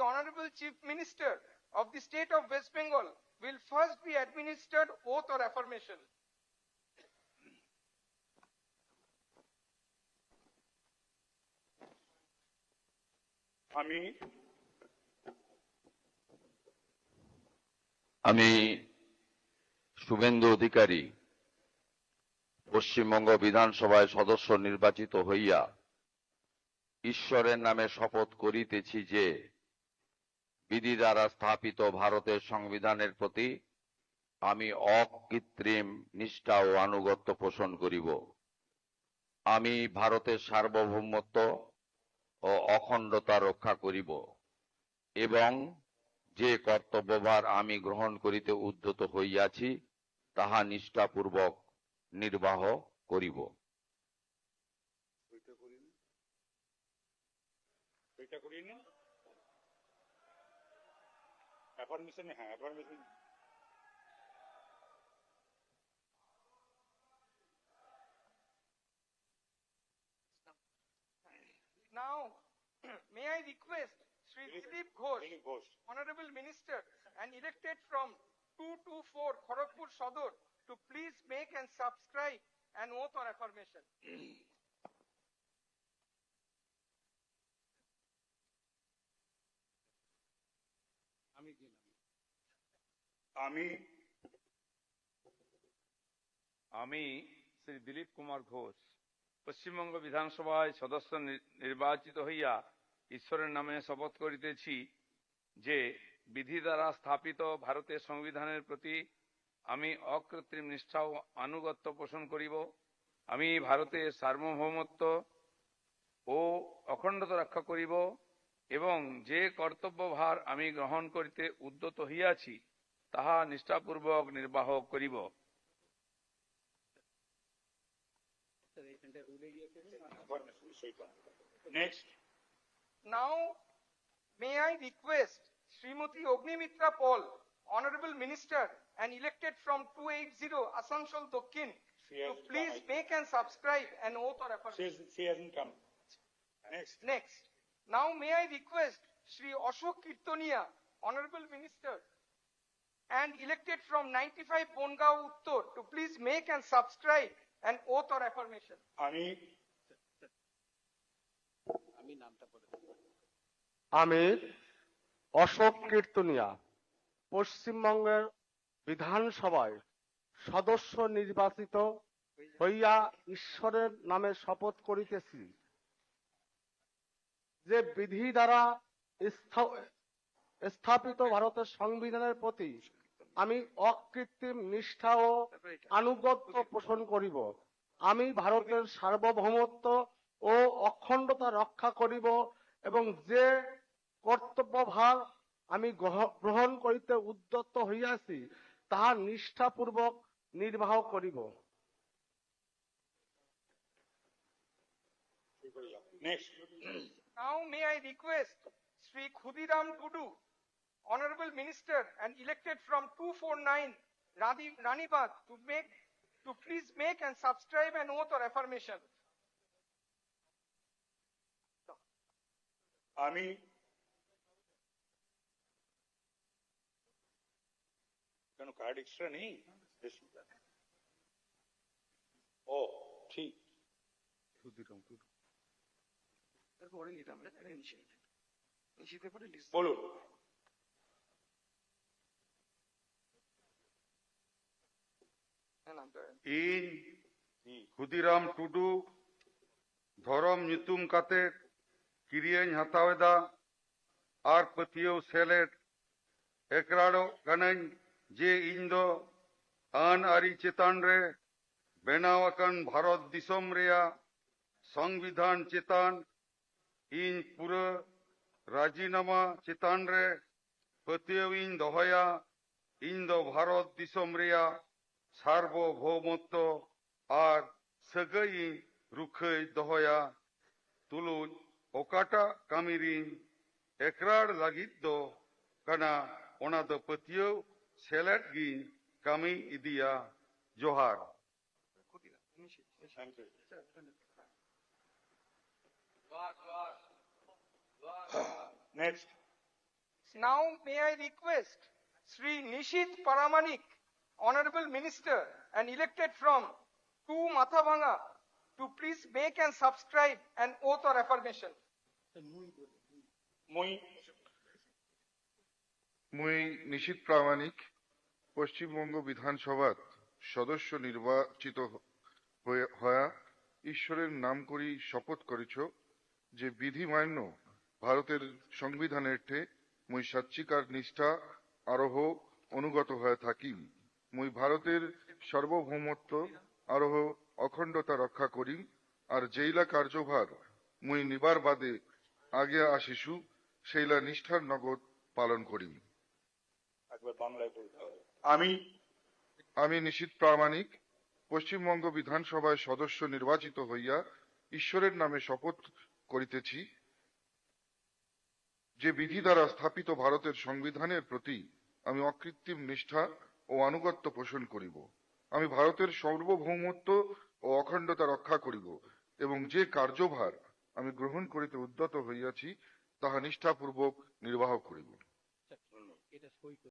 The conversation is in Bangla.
Honorable Chief Minister of the State of West Bengal will first be administered oath or affirmation. আমি শুভেন্দু অধিকারী পশ্চিমবঙ্গ বিধানসভায় সদস্য নির্বাচিত হইয়া ঈশ্বরের নামে শপথ করিতেছি যে বিধি দ্বারা স্থাপিত ভারতের সংবিধানের প্রতি আমি অকৃত্রিম নিষ্ঠা ও আনুগত্য পোষণ করিব। আমি ভারতের সার্বভৌমত্ব ও অখণ্ডতা রক্ষা করিব এবং যে কর্তব্যভার আমি গ্রহণ করিতে উদ্যত হইয়াছি তাহা নিষ্ঠাপূর্বক নির্বাহ করিব। Now, may I request Sri Dilip Ghosh, Honorable Minister and elected from 224 Kharagpur Sadar, to please make and subscribe an oath or affirmation. আমি শ্রী দিলীপ কুমার ঘোষ পশ্চিমবঙ্গ বিধানসভায় সদস্য নির্বাচিত হইয়া ঈশ্বরের নামে শপথ করিতেছি যে বিধি দ্বারা স্থাপিত ভারতের সংবিধানের প্রতি আমি অকৃত্রিম নিষ্ঠা ও আনুগত্য পোষণ করিব। আমি ভারতের সার্বভৌমত্ব ও অখণ্ডতা রক্ষা করিব এবং যে কর্তব্যভার আমি গ্রহণ করিতে উদ্যত হইয়াছি তাহা নিষ্ঠাপূর্বক নির্বাহ করিব। Next. Now, may I request Srimati Ognimitra Paul, Honorable Minister and elected from 280 Asansol Dokkin, to please make and subscribe an oath or affirmation. She hasn't come. Next. Now, may I request Sri Ashok Kirtonia, Honorable Minister and elected from 95 Bongao Uttor, to please make and subscribe an oath or affirmation. আমি অশোক কীর্তনিয়া পশ্চিমবঙ্গের বিধানসভায় সদস্য নির্বাচিত হইয়া ঈশ্বরের নামে শপথ করিতেছি যে বিধি দ্বারা স্থাপিত ভারতের সংবিধানের প্রতি আমি অকৃত্রিম নিষ্ঠা ও আনুগত্য পোষণ করিব। আমি ভারতের সার্বভৌমত্ব ও অখণ্ডতা রক্ষা করিব এবং যে কর্তব্যভার আমি গ্রহণ করিতে উদ্যত হইয়াছি তাহা নিষ্ঠাপূর্বক নির্বাহ করিব। Now may I request Sri Khudiram Tudu, Honorable Minister and elected from 249 Ranibagh, to please make and subscribe an oath or affirmation. আমি কেন কার্ড এক্সট্রা নেই? ও ঠিক বলুন। ᱤᱧ ᱠᱷᱩᱫᱤᱨᱟᱢ ᱴᱩᱰᱩ ᱫᱷᱚᱨᱚᱢ ᱧᱩᱛᱩᱢ ᱠᱟᱛᱮ ᱠᱤᱨᱤᱭᱟᱹᱧ ᱦᱟᱛᱟᱣᱮᱫᱟ ᱟᱨ ᱯᱟᱹᱛᱭᱟᱹᱣ ᱥᱮᱞᱮᱫ ᱮᱠᱨᱟᱲᱚᱜ ᱠᱟᱹᱱᱟᱹᱧ ᱡᱮ ᱤᱧ ᱫᱚ ᱟᱹᱱ ᱟᱹᱨᱤ ᱪᱮᱛᱟᱱ ᱨᱮ ᱵᱮᱱᱟᱣ ᱟᱠᱟᱱ ᱵᱷᱟᱨᱚᱛ ᱫᱤᱥᱚᱢ ᱨᱮᱭᱟᱜ ᱥᱚᱝᱵᱤᱫᱷᱟᱱ ᱪᱮᱛᱟᱱ ᱤᱧ ᱯᱩᱨᱟᱹ ᱨᱟᱡᱤᱱᱟᱢᱟ ᱪᱮᱛᱟᱱ ᱨᱮ ᱯᱟᱹᱛᱭᱟᱹᱣ ᱤᱧ ᱫᱚᱦᱚᱭᱟ। ᱤᱧ ᱫᱚ ᱵᱷᱟᱨᱚᱛ ᱫᱤᱥᱚᱢ ᱨᱮᱭᱟᱜ ᱥᱟᱨᱵᱚᱵᱷৌমত্ব ᱟᱨ ᱥᱟᱹᱜᱟᱹᱭ ᱤᱧ ᱨᱩᱠᱷᱟᱹᱭ ᱫᱚᱦᱚᱭᱟ। ᱛᱩᱞᱩᱡ ᱚᱠᱟᱴᱟᱜ ᱠᱟᱹᱢᱤ ᱨᱤᱧ ᱮᱠᱨᱟᱲ ᱞᱟᱹᱜᱤᱫ ᱫᱚ ᱠᱟᱱᱟ ᱚᱱᱟ ᱫᱚ ᱯᱟᱹᱛᱭᱟᱹᱣ ᱥᱮᱞᱮᱫ ᱜᱤᱧ ᱠᱟᱹᱢᱤ ᱤᱫᱤᱭᱟ। ᱡᱚᱦᱟᱨ। Next. Now may I request Sri Nishit Paramanik, Honorable Minister and elected from 2 Mathabanga, to please make and subscribe an oath or affirmation. মুই নিশীথ প্রামাণিক পশ্চিমবঙ্গ বিধানসভার সদস্য নির্বাচিত হয়া ঈশ্বরের নাম করি শপথ করিছ যে বিধি মান্য ভারতের সংবিধানের ঠে মুই সাচ্চিকার নিষ্ঠা আরোহ অনুগত হয়ে থাকি। মুই ভারতের সার্বভৌমত্ব আরোহ অখণ্ডতা রক্ষা করি আর যেইলা কার্যভার মুই নিবার বাদে আগে আসিছু সেইলা নিষ্ঠার নগদ পালন করি। আমি নিশীথ প্রামাণিক পশ্চিমবঙ্গ বিধানসভায় সদস্য নির্বাচিত হইয়া ঈশ্বরের নামে শপথ করিতেছি যে বিধি দ্বারা স্থাপিত ভারতের সংবিধানের প্রতি আমি অকৃত্রিম নিষ্ঠা ও আনুগত্য পোষণ করিব। আমি ভারতের সার্বভৌমত্ব ও অখণ্ডতা রক্ষা করিব এবং যে কার্যভার আমি গ্রহণ করিতে উদ্যত হইয়াছি তাহা নিষ্ঠাপূর্বক নির্বাহ করিব।